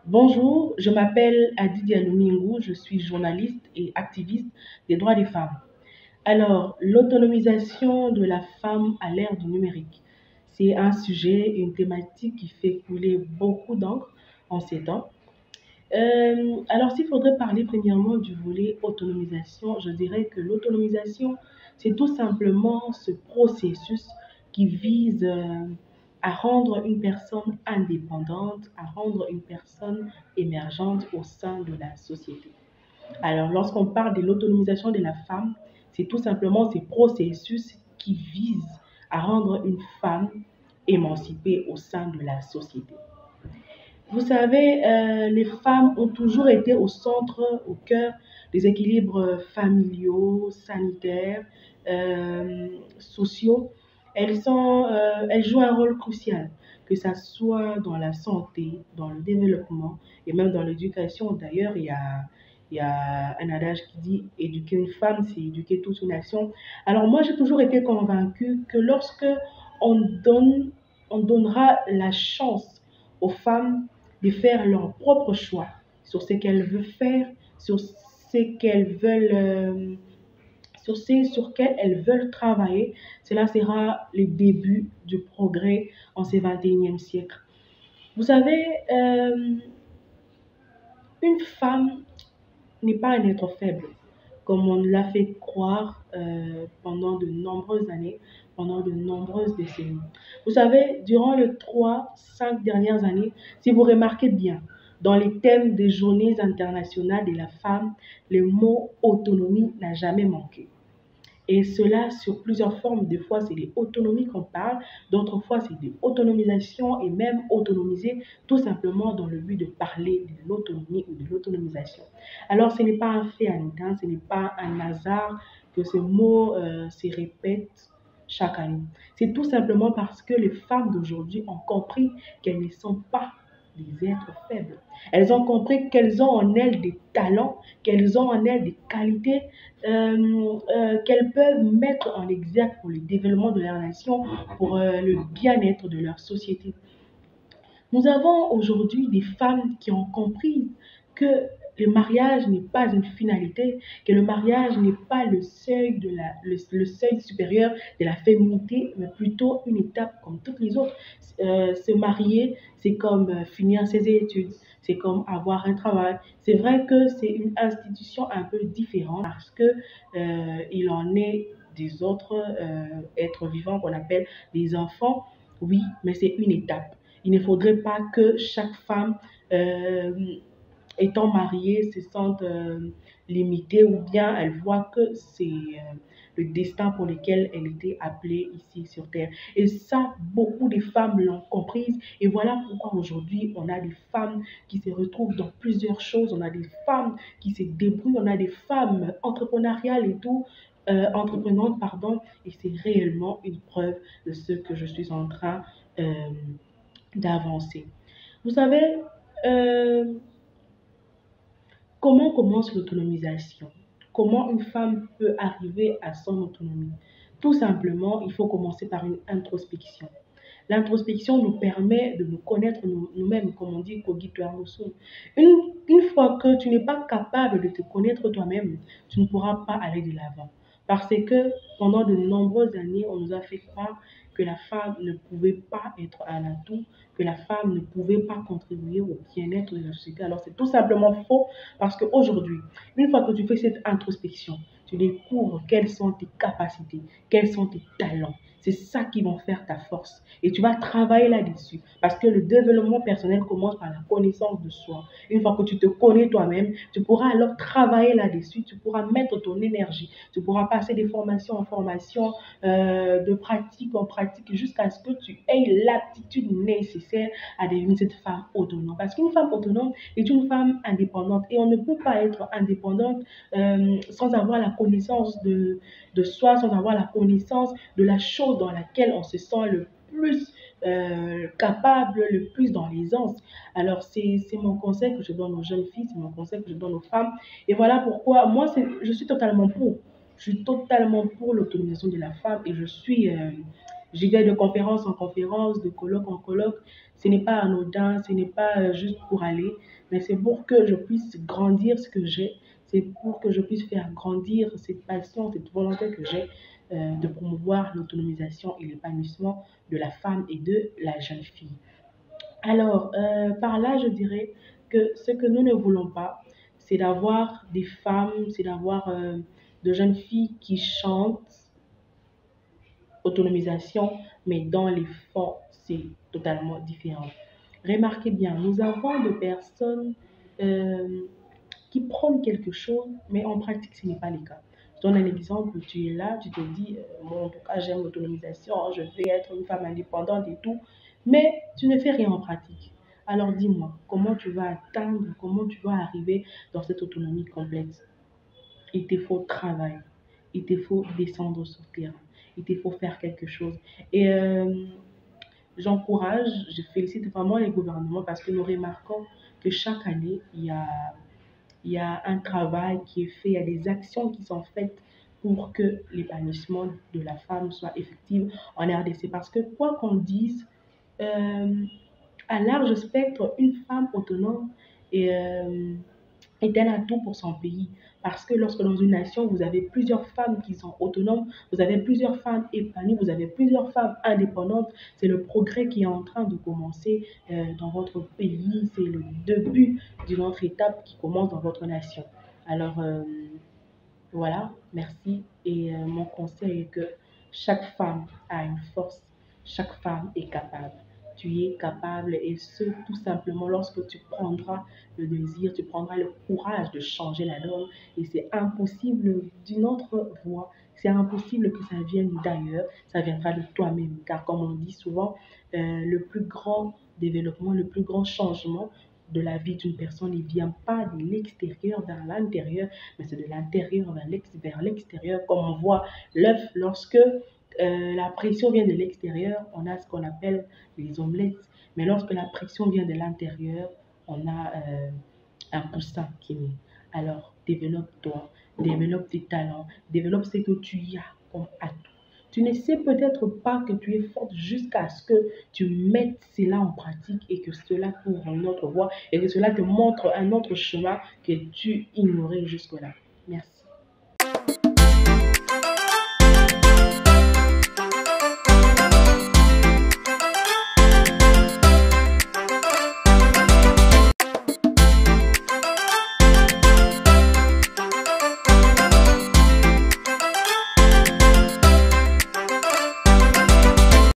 Bonjour, je m'appelle Adidia Lumingou, je suis journaliste et activiste des droits des femmes. Alors, l'autonomisation de la femme à l'ère du numérique, c'est un sujet, une thématique qui fait couler beaucoup d'encre en ces temps. Alors, s'il faudrait parler premièrement du volet autonomisation, je dirais que l'autonomisation, c'est tout simplement ce processus qui vise à rendre une personne indépendante, à rendre une personne émergente au sein de la société. Alors, lorsqu'on parle de l'autonomisation de la femme, c'est tout simplement ce processus qui vise à rendre une femme émancipée au sein de la société. Vous savez, les femmes ont toujours été au centre, au cœur des équilibres familiaux, sanitaires, sociaux. Elles jouent un rôle crucial, que ce soit dans la santé, dans le développement et même dans l'éducation. D'ailleurs, il y a un adage qui dit éduquer une femme, c'est éduquer toute une nation. Alors moi, j'ai toujours été convaincue que lorsque on donne, on donnera la chance aux femmes de faire leur propre choix sur ce qu'elles veulent faire, sur ce qu'elles veulent, sur quoi elles veulent travailler. Cela sera le début du progrès en ce 21e siècle. Vous savez, une femme n'est pas un être faible, comme on l'a fait croire pendant de nombreuses années, pendant de nombreuses décennies. Vous savez, durant les 3, 5 dernières années, si vous remarquez bien, dans les thèmes des journées internationales de la femme, le mot autonomie n'a jamais manqué. Et cela sur plusieurs formes. Des fois, c'est des autonomies qu'on parle, d'autres fois, c'est des autonomisations et même autonomiser tout simplement dans le but de parler de l'autonomie ou de l'autonomisation. Alors, ce n'est pas un fait anodin, ce n'est pas un hasard que ce mot se répète chaque année. C'est tout simplement parce que les femmes d'aujourd'hui ont compris qu'elles ne sont pas des êtres faibles. Elles ont compris qu'elles ont en elles des talents, qu'elles ont en elles des qualités qu'elles peuvent mettre en exergue pour le développement de leur nation, pour le bien-être de leur société. Nous avons aujourd'hui des femmes qui ont compris que le mariage n'est pas une finalité, que le mariage n'est pas le seuil, le seuil supérieur de la féminité, mais plutôt une étape comme toutes les autres. Se marier, c'est comme finir ses études, c'est comme avoir un travail. C'est vrai que c'est une institution un peu différente parce que il en est des autres êtres vivants qu'on appelle des enfants, oui, mais c'est une étape. Il ne faudrait pas que chaque femme, euh, étant mariée, se sente limitée ou bien elle voit que c'est le destin pour lequel elle était appelée ici sur Terre. Et ça, beaucoup de femmes l'ont comprise. Et voilà pourquoi aujourd'hui, on a des femmes qui se retrouvent dans plusieurs choses. On a des femmes qui se débrouillent. On a des femmes entrepreneuriales et tout. Entreprenantes, pardon, et c'est réellement une preuve de ce que je suis en train euh, d'avancer. Vous savez, euh, comment commence l'autonomisation? Comment une femme peut arriver à son autonomie? Tout simplement, il faut commencer par une introspection. L'introspection nous permet de nous connaître nous-mêmes, comme on dit, cogito ergo sum. Une fois que tu n'es pas capable de te connaître toi-même, tu ne pourras pas aller de l'avant. Parce que pendant de nombreuses années, on nous a fait croire que la femme ne pouvait pas être un atout, que la femme ne pouvait pas contribuer au bien-être de la société. Alors c'est tout simplement faux parce qu'aujourd'hui, une fois que tu fais cette introspection, tu découvres quelles sont tes capacités, quels sont tes talents. C'est ça qui va faire ta force. Et tu vas travailler là-dessus. Parce que le développement personnel commence par la connaissance de soi. Une fois que tu te connais toi-même, tu pourras alors travailler là-dessus. Tu pourras mettre ton énergie. Tu pourras passer de formation en formation, de pratique en pratique, jusqu'à ce que tu aies l'aptitude nécessaire à devenir cette femme autonome. Parce qu'une femme autonome est une femme indépendante. Et on ne peut pas être indépendante sans avoir la connaissance de soi, sans avoir la connaissance de la chose dans laquelle on se sent le plus capable, le plus dans l'aisance. Alors, c'est mon conseil que je donne aux jeunes filles, c'est mon conseil que je donne aux femmes. Et voilà pourquoi moi, je suis totalement pour. Je suis totalement pour l'autonomisation de la femme et je suis J'y vais de conférence en conférence, de colloque en colloque. Ce n'est pas anodin, ce n'est pas juste pour aller, mais c'est pour que je puisse grandir ce que j'ai. C'est pour que je puisse faire grandir cette passion, cette volonté que j'ai de promouvoir l'autonomisation et l'épanouissement de la femme et de la jeune fille. Alors, par là, je dirais que ce que nous ne voulons pas, c'est d'avoir des femmes, c'est d'avoir de jeunes filles qui chantent autonomisation, mais dans les fonds, c'est totalement différent. Remarquez bien, nous avons des personnes euh, qui prônent quelque chose, mais en pratique, ce n'est pas le cas. Je donne un exemple, tu es là, tu te dis, moi en tout cas, j'aime l'autonomisation, je vais être une femme indépendante et tout, mais tu ne fais rien en pratique. Alors dis-moi, comment tu vas atteindre, comment tu vas arriver dans cette autonomie complète? Il te faut travailler, il te faut descendre sur le terrain, il te faut faire quelque chose. Et j'encourage, je félicite vraiment les gouvernements parce que nous remarquons que chaque année, il y a un travail qui est fait, il y a des actions qui sont faites pour que l'épanouissement de la femme soit effectif en RDC. Parce que quoi qu'on dise, euh, à large spectre, une femme autonome est, est un atout pour son pays. Parce que lorsque dans une nation, vous avez plusieurs femmes qui sont autonomes, vous avez plusieurs femmes épanouies, vous avez plusieurs femmes indépendantes, c'est le progrès qui est en train de commencer dans votre pays, c'est le début d'une autre étape qui commence dans votre nation. Alors, voilà, merci. Et mon conseil est que chaque femme a une force, chaque femme est capable. Tu es capable et ce, tout simplement lorsque tu prendras le désir, tu prendras le courage de changer la norme et c'est impossible d'une autre voie. C'est impossible que ça vienne d'ailleurs, ça viendra de toi-même. Car comme on dit souvent, le plus grand développement, le plus grand changement de la vie d'une personne, il ne vient pas de l'extérieur vers l'intérieur, mais c'est de l'intérieur vers l'extérieur. Comme on voit l'œuf, lorsque la pression vient de l'extérieur, on a ce qu'on appelle les omelettes. Mais lorsque la pression vient de l'intérieur, on a un poussin qui naît. Alors, développe-toi, développe tes talents, développe ce que tu y as comme atout. Tu ne sais peut-être pas que tu es forte jusqu'à ce que tu mettes cela en pratique et que cela t'ouvre une autre voie et que cela te montre un autre chemin que tu ignorais jusque-là. Merci.